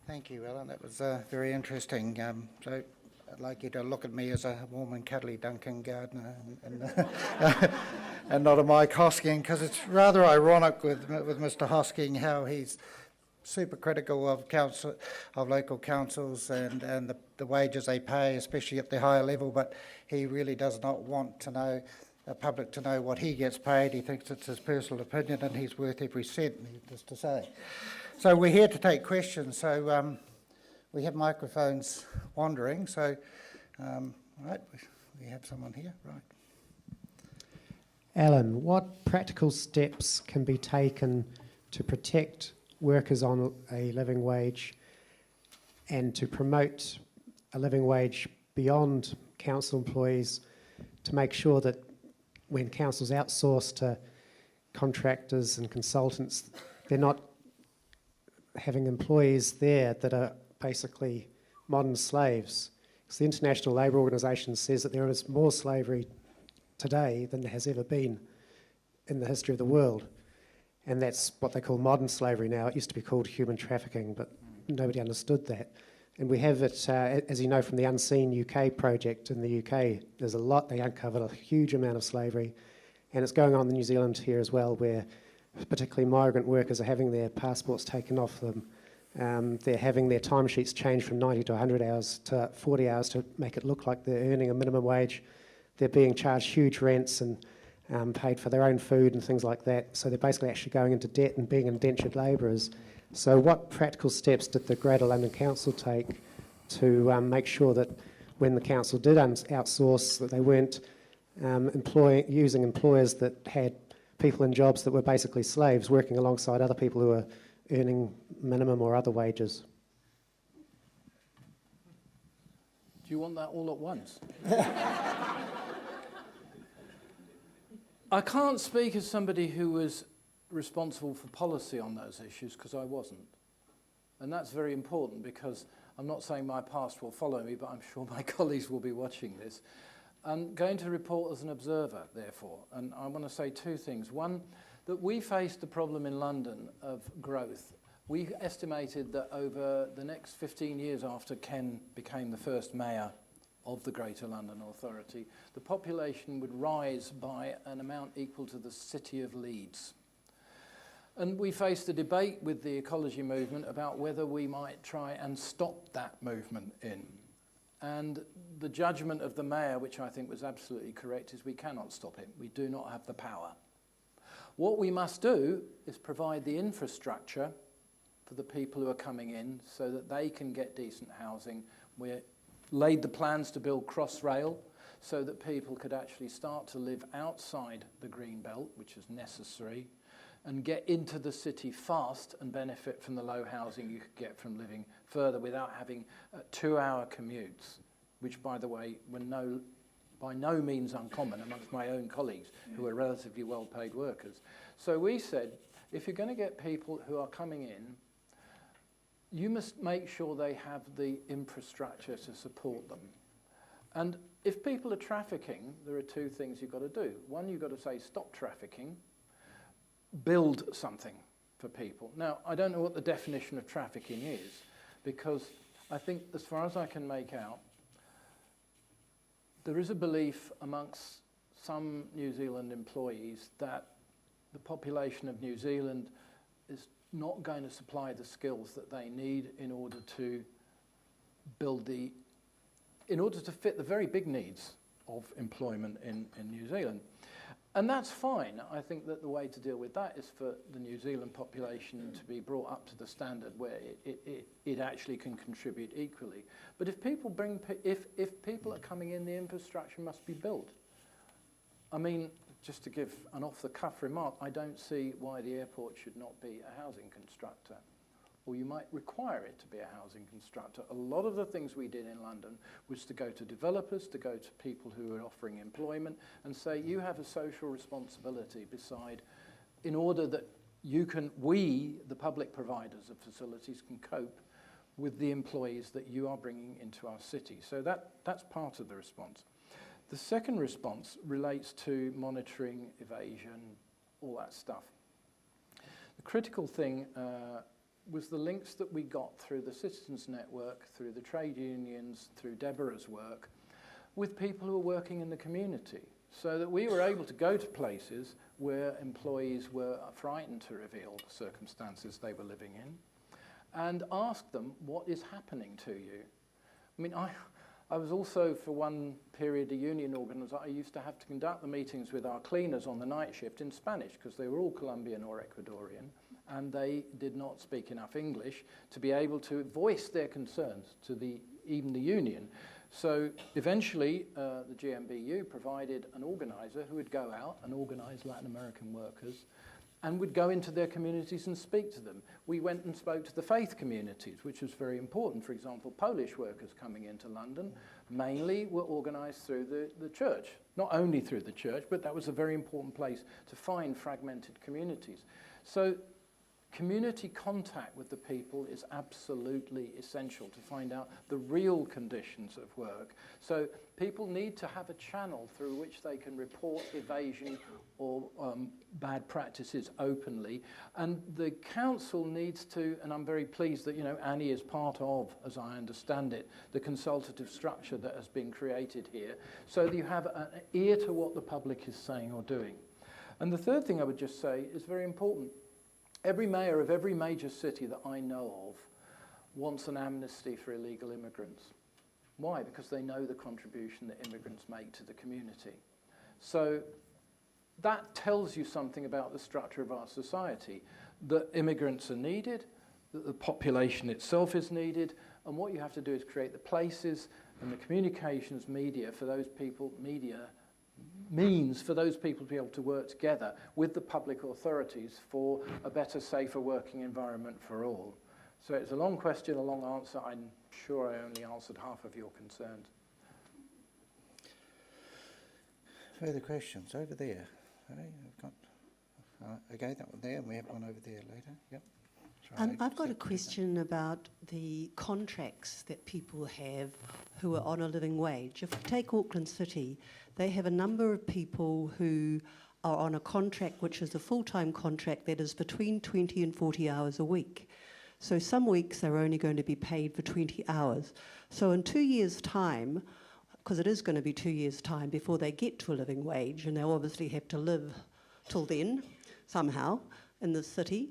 Thank you, Alan. That was very interesting. So I'd like you to look at me as a warm and cuddly Duncan gardener and not a Mike Hosking, because it's rather ironic with Mr. Hosking how he's super critical of local councils and the wages they pay, especially at the higher level, but he really does not want to know the public to know what he gets paid. He thinks it's his personal opinion and he's worth every cent, needless to say. So we're here to take questions. So we have microphones wandering. So, right, we have someone here, right. Alan, what practical steps can be taken to protect workers on a living wage and to promote a living wage beyond council employees to make sure that when councils outsource to contractors and consultants, they're not having employees there that are basically modern slaves? Because the International Labour Organization says that there is more slavery today than there has ever been in the history of the world. And that's what they call modern slavery now. It used to be called human trafficking, but nobody understood that. And we have it, as you know, from the Unseen UK project in the UK. There's a lot, they uncovered a huge amount of slavery. And it's going on in New Zealand here as well, where particularly migrant workers are having their passports taken off them. They're having their timesheets changed from 90 to 100 hours to 40 hours to make it look like they're earning a minimum wage. They're being charged huge rents and paid for their own food and things like that. So they're basically actually going into debt and being indentured labourers. So what practical steps did the Greater London Council take to make sure that when the council did outsource, that they weren't using employers that had people in jobs that were basically slaves working alongside other people who were earning minimum or other wages? Do you want that all at once? I can't speak as somebody who was responsible for policy on those issues, because I wasn't. And that's very important, because I'm not saying my past will follow me, but I'm sure my colleagues will be watching this. I'm going to report as an observer, therefore, and I want to say two things. One, that we faced the problem in London of growth. We estimated that over the next 15 years after Ken became the first mayor of the Greater London Authority, the population would rise by an amount equal to the city of Leeds. And we faced a debate with the ecology movement about whether we might try and stop that movement in. And the judgment of the mayor, which I think was absolutely correct, is we cannot stop it. We do not have the power. What we must do is provide the infrastructure for the people who are coming in so that they can get decent housing. We laid the plans to build Crossrail so that people could actually start to live outside the green belt, which is necessary, and get into the city fast and benefit from the low housing you could get from living further without having 2-hour commutes, which, by the way, were by no means uncommon amongst my own colleagues who are relatively well-paid workers. So we said, if you're going to get people who are coming in, you must make sure they have the infrastructure to support them. And if people are trafficking, there are two things you've got to do. One, you've got to say, stop trafficking, build something for people. Now, I don't know what the definition of trafficking is, because I think, as far as I can make out, there is a belief amongst some New Zealand employees that the population of New Zealand is not going to supply the skills that they need in order to fit the very big needs of employment in New Zealand. And that's fine. I think that the way to deal with that is for the New Zealand population to be brought up to the standard where it actually can contribute equally. But if people are coming in, the infrastructure must be built. I mean, just to give an off-the-cuff remark, I don't see why the airport should not be a housing constructor. Or you might require it to be a housing constructor. A lot of the things we did in London was to go to developers, to go to people who are offering employment and say, you have a social responsibility in order that we, the public providers of facilities, can cope with the employees that you are bringing into our city. So that's part of the response. The second response relates to monitoring, evasion, all that stuff. The critical thing was the links that we got through the Citizens Network, through the trade unions, through Deborah's work, with people who are working in the community, so that we were able to go to places where employees were frightened to reveal the circumstances they were living in, and ask them, what is happening to you? I mean, I was also, for one period, a union organizer. I used to have to conduct the meetings with our cleaners on the night shift in Spanish, because they were all Colombian or Ecuadorian, and they did not speak enough English to be able to voice their concerns to even the union. So eventually, the GMBU provided an organizer who would go out and organize Latin American workers and would go into their communities and speak to them. We went and spoke to the faith communities, which was very important. For example, Polish workers coming into London mainly were organized through the church. Not only through the church, but that was a very important place to find fragmented communities. So community contact with the people is absolutely essential to find out the real conditions of work. So people need to have a channel through which they can report evasion or bad practices openly. And the council needs to, and I'm very pleased that, Annie is part of, as I understand it, the consultative structure that has been created here, so that you have an ear to what the public is saying or doing. And the third thing I would just say is very important. Every mayor of every major city that I know of wants an amnesty for illegal immigrants. Why? Because they know the contribution that immigrants make to the community. So that tells you something about the structure of our society, that immigrants are needed, that the population itself is needed, and what you have to do is create the places and the communications media for those people, means for those people to be able to work together with the public authorities for a better, safer working environment for all. So it's a long question, a long answer. I'm sure I only answered half of your concerns. Further questions over there? Okay, I've got, okay, that one there, and we have one over there later. Yep. I've got a question about the contracts that people have who are on a living wage. If we take Auckland City, they have a number of people who are on a contract which is a full-time contract that is between 20 and 40 hours a week. So some weeks they're only going to be paid for 20 hours. So in 2 years' time, because it is going to be 2 years' time before they get to a living wage, and they'll obviously have to live till then, somehow, in the city,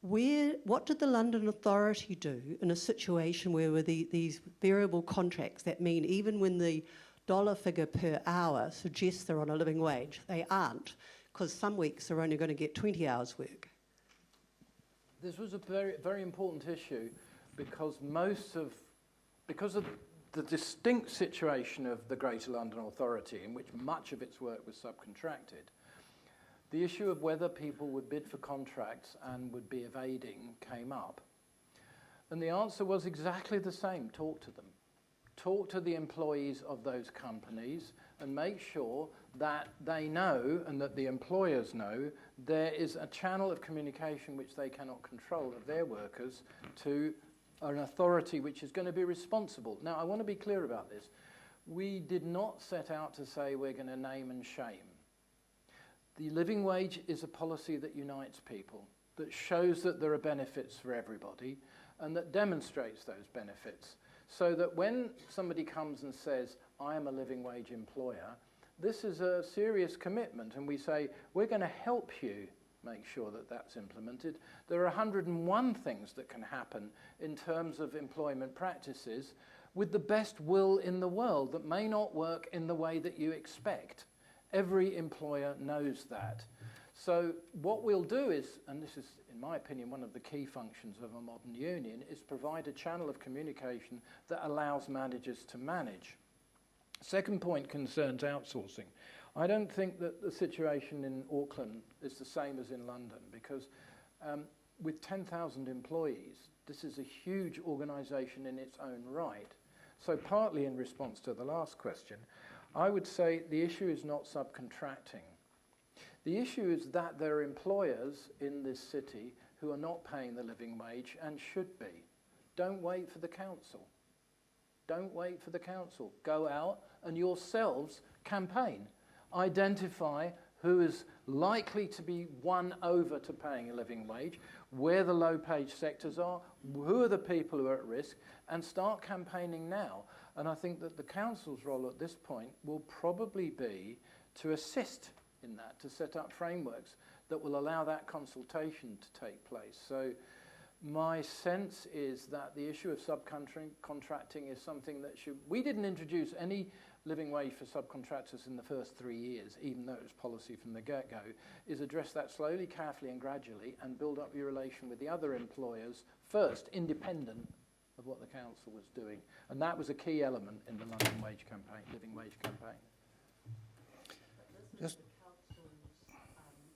what did the London Authority do in a situation where these variable contracts that mean even when the dollar figure per hour suggests they're on a living wage, they aren't, because some weeks they're only going to get 20 hours work? This was a very, very important issue because of the distinct situation of the Greater London Authority, in which much of its work was subcontracted. The issue of whether people would bid for contracts and would be evading came up. And the answer was exactly the same. Talk to them. Talk to the employees of those companies and make sure that they know and that the employers know there is a channel of communication which they cannot control of their workers to an authority which is going to be responsible. Now, I want to be clear about this. We did not set out to say we're going to name and shame. The living wage is a policy that unites people, that shows that there are benefits for everybody, and that demonstrates those benefits. So that when somebody comes and says, I am a living wage employer, this is a serious commitment, and we say, we're going to help you make sure that that's implemented. There are 101 things that can happen in terms of employment practices with the best will in the world that may not work in the way that you expect. Every employer knows that. So what we'll do is, and this is, in my opinion, one of the key functions of a modern union, is provide a channel of communication that allows managers to manage. Second point concerns outsourcing. I don't think that the situation in Auckland is the same as in London, because with 10,000 employees, this is a huge organisation in its own right. So partly in response to the last question, I would say the issue is not subcontracting. The issue is that there are employers in this city who are not paying the living wage and should be. Don't wait for the council. Don't wait for the council. Go out and yourselves campaign. Identify who is likely to be won over to paying a living wage, where the low-paid sectors are, who are the people who are at risk, and start campaigning now. And I think that the council's role at this point will probably be to assist in that, to set up frameworks that will allow that consultation to take place. So my sense is that the issue of subcontracting is something that should... We didn't introduce any living wage for subcontractors in the first 3 years, even though it was policy from the get-go, is address that slowly, carefully and gradually and build up your relation with the other employers first, independent of what the council was doing. And that was a key element in the London wage campaign, living wage campaign. Just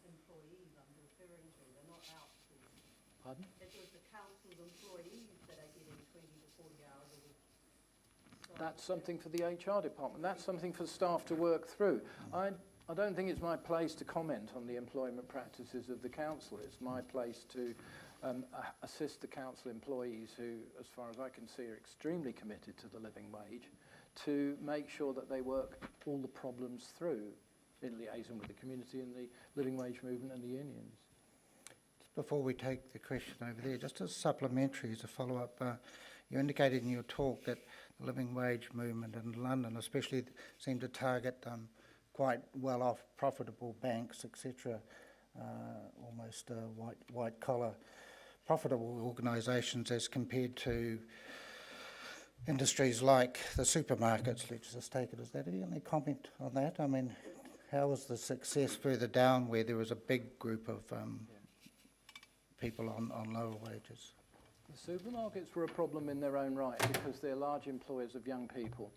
employees I'm referring to, they're not out to. Pardon? It was the council's employees that are getting 20 to 40 hours a week. That's something for the HR department. That's something for staff to work through. I don't think it's my place to comment on the employment practices of the council. It's my place to assist the council employees who, as far as I can see, are extremely committed to the living wage, to make sure that they work all the problems through in liaison with the community and the living wage movement and the unions. before we take the question over there, just as supplementary, as a follow-up, you indicated in your talk that the living wage movement in London especially seemed to target quite well-off, profitable banks, etc., almost white-collar, profitable organisations as compared to industries like the supermarkets. Let's just take it as that. Any comment on that? I mean, how was the success further down where there was a big group of people on lower wages? The supermarkets were a problem in their own right because they're large employers of young people.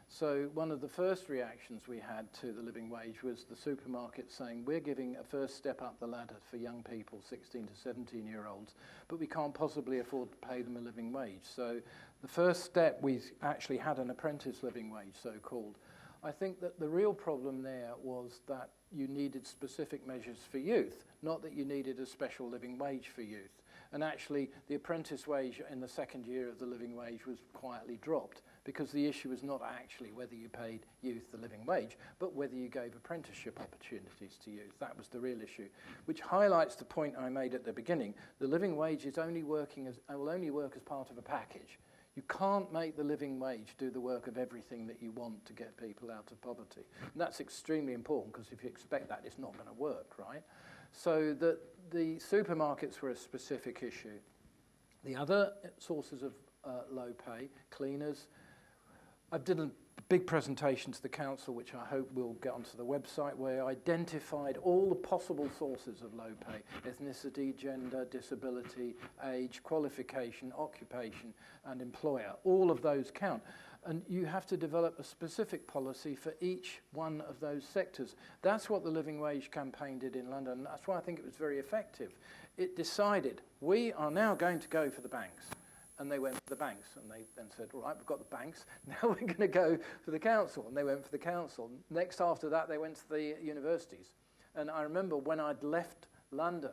So one of the first reactions we had to the living wage was the supermarket saying, we're giving a first step up the ladder for young people, 16 to 17-year-olds, but we can't possibly afford to pay them a living wage. So the first step, we actually had an apprentice living wage, so-called. I think that the real problem there was that you needed specific measures for youth, not that you needed a special living wage for youth. And actually, the apprentice wage in the second year of the living wage was quietly dropped because the issue was not actually whether you paid youth the living wage, but whether you gave apprenticeship opportunities to youth. That was the real issue, which highlights the point I made at the beginning. The living wage is only will only work as part of a package. You can't make the living wage do the work of everything that you want to get people out of poverty. And that's extremely important because if you expect that, it's not going to work, right? So the supermarkets were a specific issue. The other sources of low pay, cleaners. I did a big presentation to the council, which I hope will get onto the website, where I identified all the possible sources of low pay: ethnicity, gender, disability, age, qualification, occupation, and employer. All of those count. And you have to develop a specific policy for each one of those sectors. That's what the Living Wage campaign did in London. That's why I think it was very effective. It decided, we are now going to go for the banks. And they went for the banks, and they then said, all right, we've got the banks, now we're going to go for the council. And they went for the council. Next after that, they went to the universities. And I remember when I'd left London,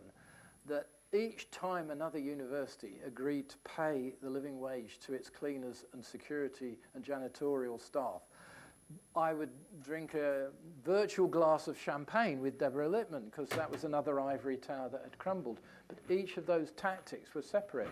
that each time another university agreed to pay the living wage to its cleaners and security and janitorial staff, I would drink a virtual glass of champagne with Deborah Littman, because that was another ivory tower that had crumbled. But each of those tactics was separate.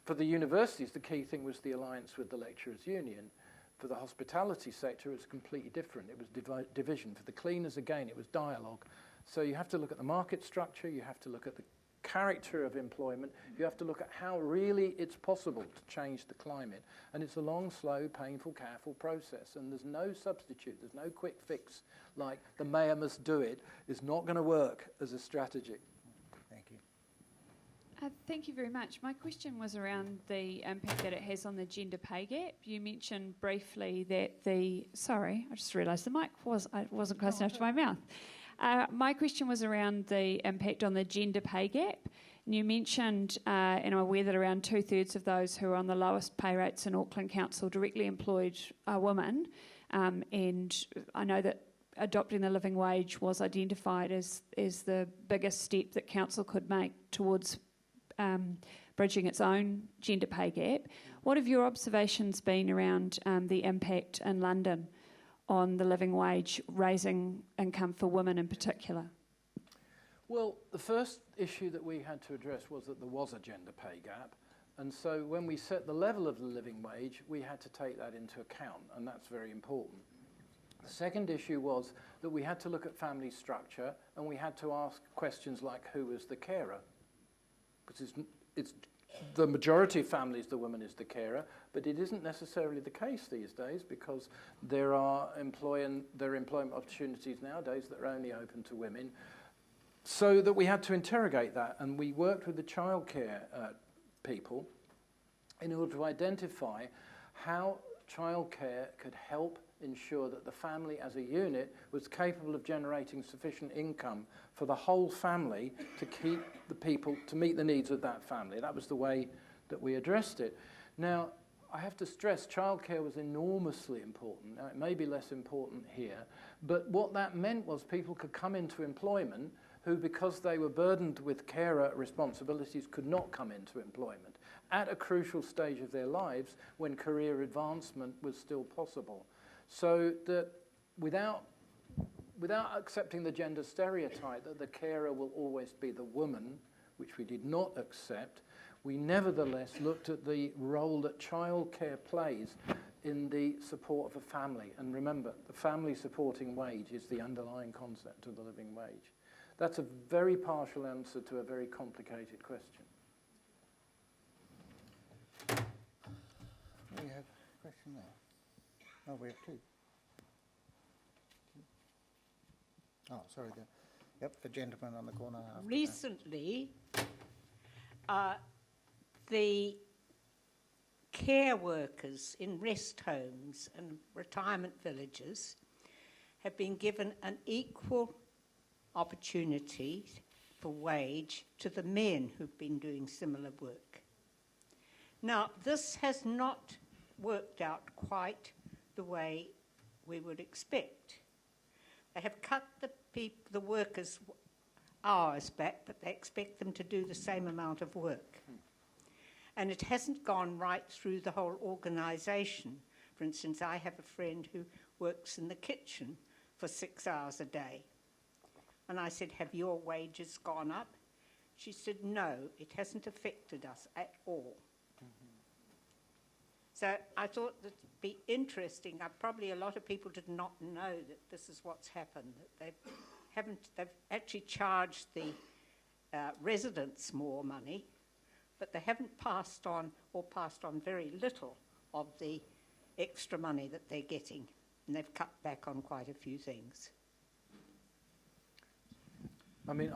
For the universities, the key thing was the alliance with the lecturers' union. For the hospitality sector, it was completely different. It was division. For the cleaners, again, it was dialogue. So you have to look at the market structure, you have to look at the character of employment, you have to look at how really it's possible to change the climate. And it's a long, slow, painful, careful process. And there's no substitute, there's no quick fix like the mayor must do it. It's not going to work as a strategy. Thank you. Thank you very much. My question was around the impact that it has on the gender pay gap. You mentioned briefly that sorry, I just realised the mic wasn't close enough to my mouth. My question was around the impact on the gender pay gap. And you mentioned, and I'm aware that around 2/3 of those who are on the lowest pay rates in Auckland Council directly employed are women. And I know that adopting the living wage was identified as the biggest step that council could make towards bridging its own gender pay gap. What have your observations been around the impact in London on the living wage, raising income for women in particular? Well, the first issue that we had to address was that there was a gender pay gap. And so when we set the level of the living wage, we had to take that into account, and that's very important. The second issue was that we had to look at family structure, and we had to ask questions like, who is the carer? Because it's the majority of families, the woman is the carer, but it isn't necessarily the case these days, because there are employment opportunities nowadays that are only open to women. So that we had to interrogate that, and we worked with the childcare people in order to identify how childcare could help ensure that the family as a unit was capable of generating sufficient income for the whole family to keep the people, to meet the needs of that family. That was the way that we addressed it. Now, I have to stress, childcare was enormously important. Now, it may be less important here, but what that meant was people could come into employment who, because they were burdened with carer responsibilities, could not come into employment at a crucial stage of their lives when career advancement was still possible. So that without accepting the gender stereotype that the carer will always be the woman, which we did not accept, we nevertheless looked at the role that childcare plays in the support of a family. And remember, the family supporting wage is the underlying concept of the living wage. That's a very partial answer to a very complicated question. We have a question there. Oh, we have two. Oh, sorry. Yep, the gentleman on the corner. Recently, the care workers in rest homes and retirement villages have been given an equal opportunity for wage to the men who've been doing similar work. Now, this has not worked out quite the way we would expect. They have cut the workers' hours back, but they expect them to do the same amount of work. And it hasn't gone right through the whole organisation. For instance, I have a friend who works in the kitchen for 6 hours a day. And I said, have your wages gone up? She said, no, it hasn't affected us at all. So I thought that it'd be interesting. Probably a lot of people did not know that this is what's happened, that they've actually charged the residents more money, but they haven't passed on very little of the extra money that they're getting. And they've cut back on quite a few things. I mean,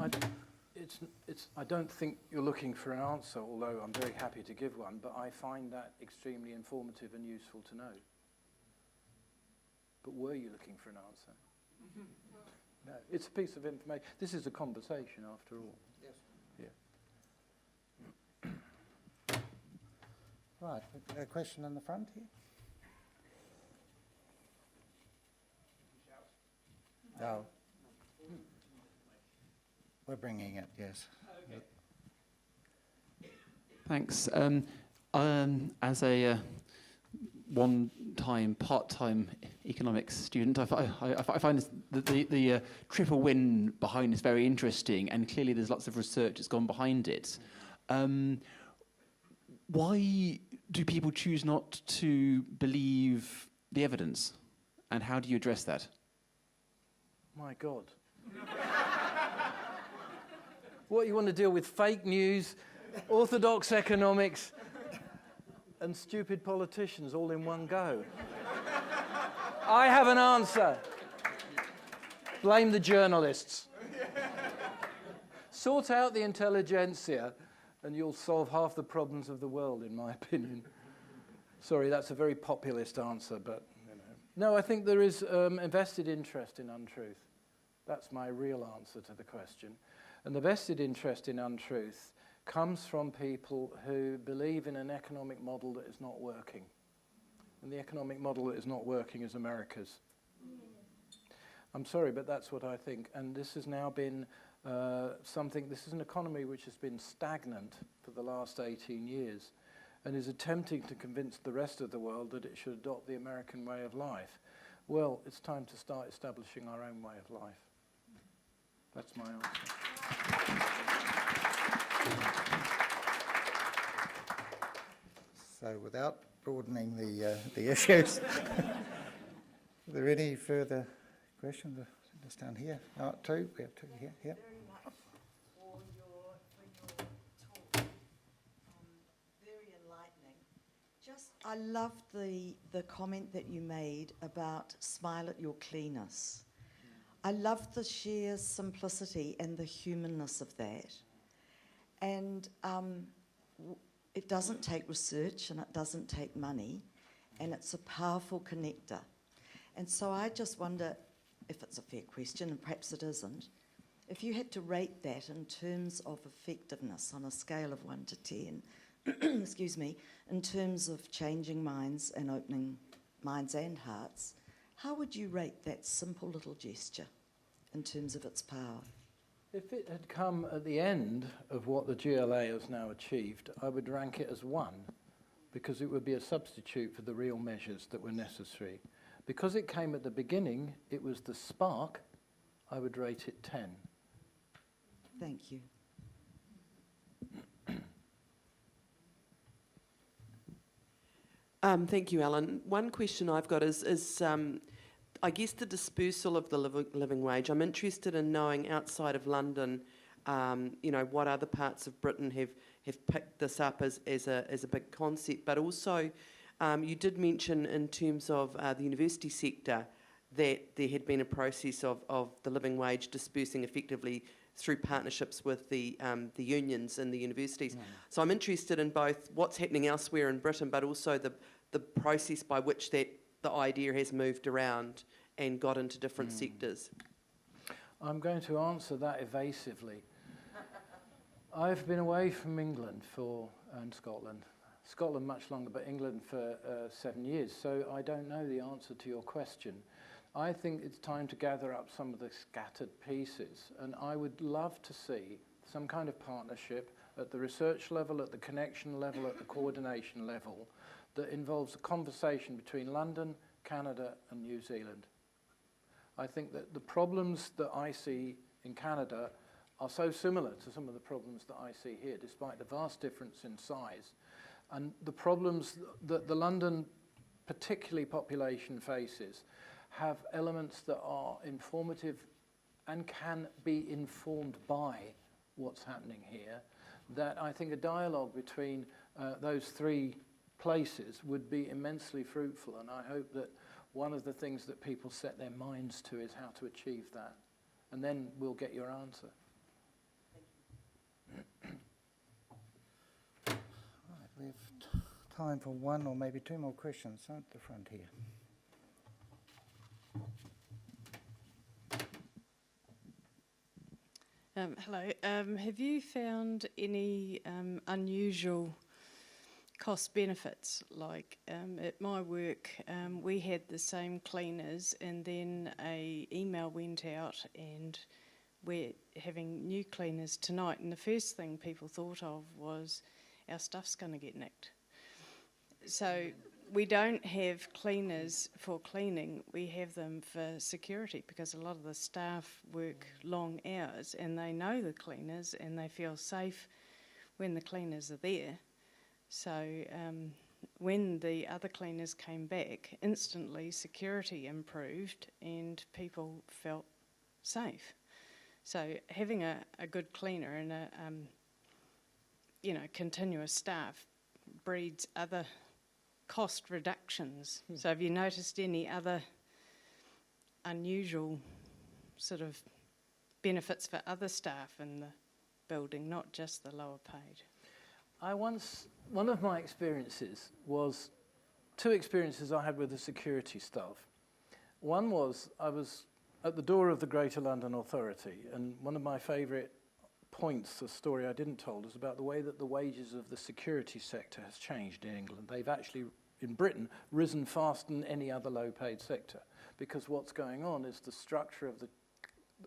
I don't think you're looking for an answer, although I'm very happy to give one, but I find that extremely informative and useful to know. But were you looking for an answer? No, it's a piece of information. This is a conversation, after all. Yes. Yeah. Right, a question in the front here. No. We're bringing it, yes. Thanks. As a one-time, part-time economics student, I find the triple win behind this very interesting, and clearly there's lots of research that's gone behind it. Why do people choose not to believe the evidence, and how do you address that? My God. What, you want to deal with fake news, orthodox economics, and stupid politicians all in one go? I have an answer. Blame the journalists. Sort out the intelligentsia, and you'll solve half the problems of the world, in my opinion. Sorry, that's a very populist answer, but, you know. No, I think there is a vested interest in untruth. That's my real answer to the question. And the vested interest in untruth comes from people who believe in an economic model that is not working. And the economic model that is not working is America's. I'm sorry, but that's what I think. And this has now been this is an economy which has been stagnant for the last 18 years and is attempting to convince the rest of the world that it should adopt the American way of life. Well, it's time to start establishing our own way of life. That's my answer. So without broadening the issues, are there any further questions? Just down here. Oh, two. We have two here. Yeah. Very much for your talk. Very enlightening. Just, I loved the comment that you made about smile at your cleaners. I love the sheer simplicity and the humanness of that. And it doesn't take research and it doesn't take money, and it's a powerful connector. And so I just wonder if it's a fair question, and perhaps it isn't, if you had to rate that in terms of effectiveness on a scale of 1 to 10, excuse me, in terms of changing minds and opening minds and hearts, how would you rate that simple little gesture in terms of its power? If it had come at the end of what the GLA has now achieved, I would rank it as 1, because it would be a substitute for the real measures that were necessary. Because it came at the beginning, it was the spark, I would rate it 10. Thank you. Thank you, Alan. One question I've got is I guess the dispersal of the living wage. I'm interested in knowing outside of London, what other parts of Britain have picked this up as a big concept, but also you did mention in terms of the university sector that there had been a process of the living wage dispersing effectively through partnerships with the unions in the universities. Mm. So I'm interested in both what's happening elsewhere in Britain, but also the process by which the idea has moved around and got into different sectors. I'm going to answer that evasively. I've been away from England and Scotland much longer, but England for 7 years, so I don't know the answer to your question. I think it's time to gather up some of the scattered pieces, and I would love to see some kind of partnership at the research level, at the connection level, at the coordination level, that involves a conversation between London, Canada, and New Zealand. I think that the problems that I see in Canada are so similar to some of the problems that I see here, despite the vast difference in size. And the problems that the London, particularly population, faces have elements that are informative and can be informed by what's happening here, that I think a dialogue between those three places would be immensely fruitful, and I hope that one of the things that people set their minds to is how to achieve that, and then we'll get your answer. Right, we have time for one or maybe two more questions at the front here. Hello. Have you found any unusual cost benefits? Like at my work, we had the same cleaners, and then a email went out, and we're having new cleaners tonight. And the first thing people thought of was our stuff's going to get nicked. So we don't have cleaners for cleaning, we have them for security, because a lot of the staff work long hours and they know the cleaners and they feel safe when the cleaners are there. So when the other cleaners came back, instantly security improved and people felt safe. So having a good cleaner and a continuous staff breeds other cost reductions. So have you noticed any other unusual sort of benefits for other staff in the building, not just the lower paid? One of my experiences was two experiences I had with the security staff. One was I was at the door of the Greater London Authority, and one of my favourite points, the story I didn't tell, is about the way that the wages of the security sector has changed in England. They've actually, in Britain, risen faster than any other low-paid sector, because what's going on is the structure of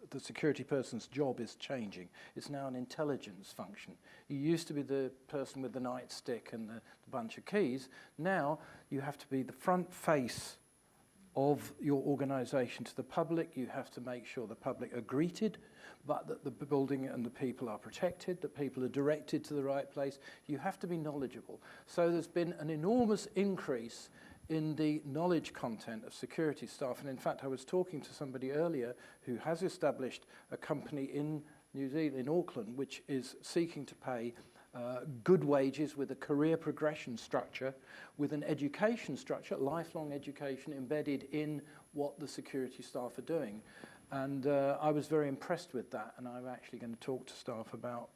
the security person's job is changing. It's now an intelligence function. You used to be the person with the nightstick and the bunch of keys. Now you have to be the front face of your organisation to the public. You have to make sure the public are greeted, but that the building and the people are protected, that people are directed to the right place. You have to be knowledgeable. So there's been an enormous increase in the knowledge content of security staff. And in fact, I was talking to somebody earlier who has established a company in New Zealand, in Auckland, which is seeking to pay good wages with a career progression structure, with an education structure, lifelong education embedded in what the security staff are doing. And I was very impressed with that, and I'm actually going to talk to staff about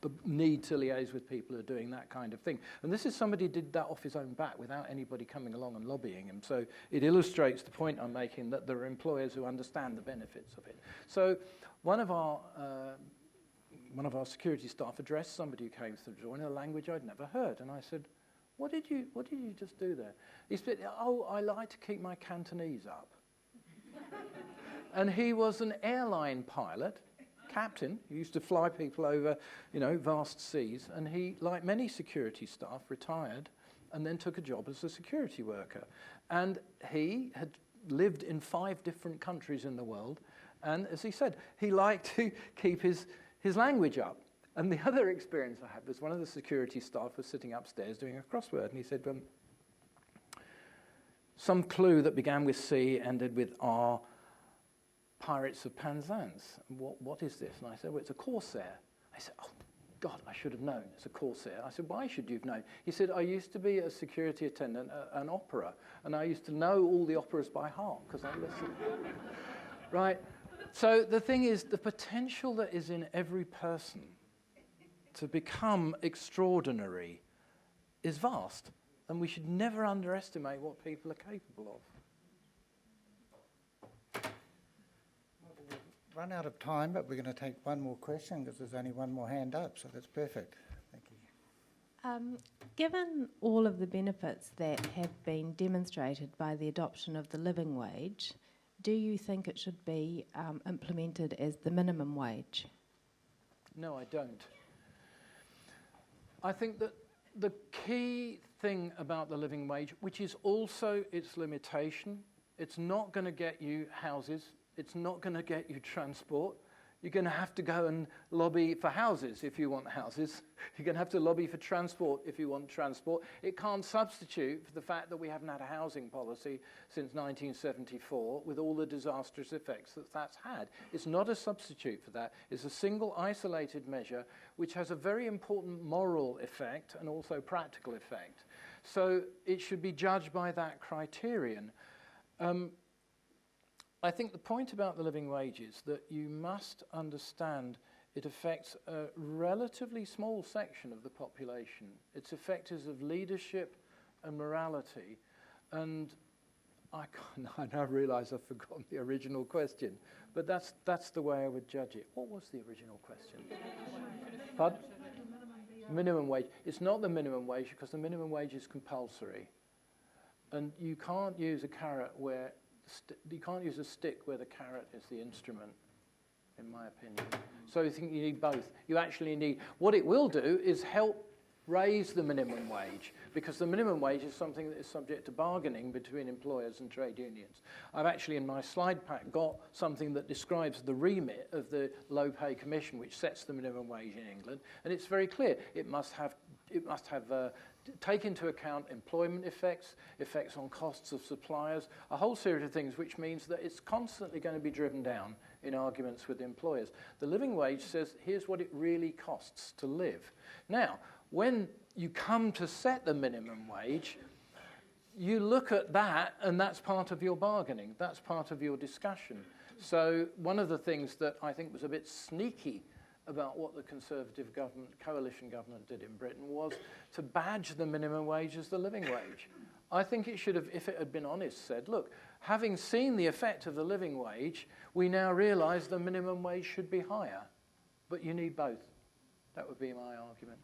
the need to liaise with people who are doing that kind of thing. And this is somebody who did that off his own back without anybody coming along and lobbying him. So it illustrates the point I'm making, that there are employers who understand the benefits of it. So one of our security staff addressed somebody who came through the door in a language I'd never heard. And I said, what did you just do there? He said, oh, I like to keep my Cantonese up. And he was an airline pilot, captain. He used to fly people over, vast seas. And he, like many security staff, retired and then took a job as a security worker. And he had lived in 5 different countries in the world. And as he said, he liked to keep his language up. And the other experience I had was one of the security staff was sitting upstairs doing a crossword. And he said, some clue that began with C, ended with R, Pirates of Penzance. What is this? And I said, well, it's a Corsair. I said, oh, God, I should have known. It's a Corsair. I said, why should you have known? He said, I used to be a security attendant at an opera, and I used to know all the operas by heart because I listened. Right? So the thing is, the potential that is in every person to become extraordinary is vast, and we should never underestimate what people are capable of. Run out of time, but we're going to take one more question because there's only one more hand up, so that's perfect. Thank you. Given all of the benefits that have been demonstrated by the adoption of the living wage, do you think it should be implemented as the minimum wage? No, I don't. I think that the key thing about the living wage, which is also its limitation, it's not going to get you houses. It's not going to get you transport. You're going to have to go and lobby for houses if you want houses. You're going to have to lobby for transport if you want transport. It can't substitute for the fact that we haven't had a housing policy since 1974 with all the disastrous effects that that's had. It's not a substitute for that. It's a single isolated measure which has a very important moral effect and also practical effect. So it should be judged by that criterion. I think the point about the living wage is that you must understand it affects a relatively small section of the population. Its effect is of leadership and morality. And I now realise I've forgotten the original question, but that's the way I would judge it. What was the original question? Pardon? Minimum wage. It's not the minimum wage because the minimum wage is compulsory. And you can't use a carrot where you can't use a stick where the carrot is the instrument, in my opinion. So I think you need both. You actually need, what it will do is help raise the minimum wage, because the minimum wage is something that is subject to bargaining between employers and trade unions. I've actually in my slide pack got something that describes the remit of the Low Pay Commission, which sets the minimum wage in England, and it's very clear. It must take into account employment effects, effects on costs of suppliers, a whole series of things, which means that it's constantly going to be driven down in arguments with employers. The living wage says, here's what it really costs to live. Now, when you come to set the minimum wage, you look at that, and that's part of your bargaining. That's part of your discussion. So one of the things that I think was a bit sneaky about what the Conservative government, coalition government did in Britain was to badge the minimum wage as the living wage. I think it should have, if it had been honest, said, look, having seen the effect of the living wage, we now realise the minimum wage should be higher, but you need both. That would be my argument.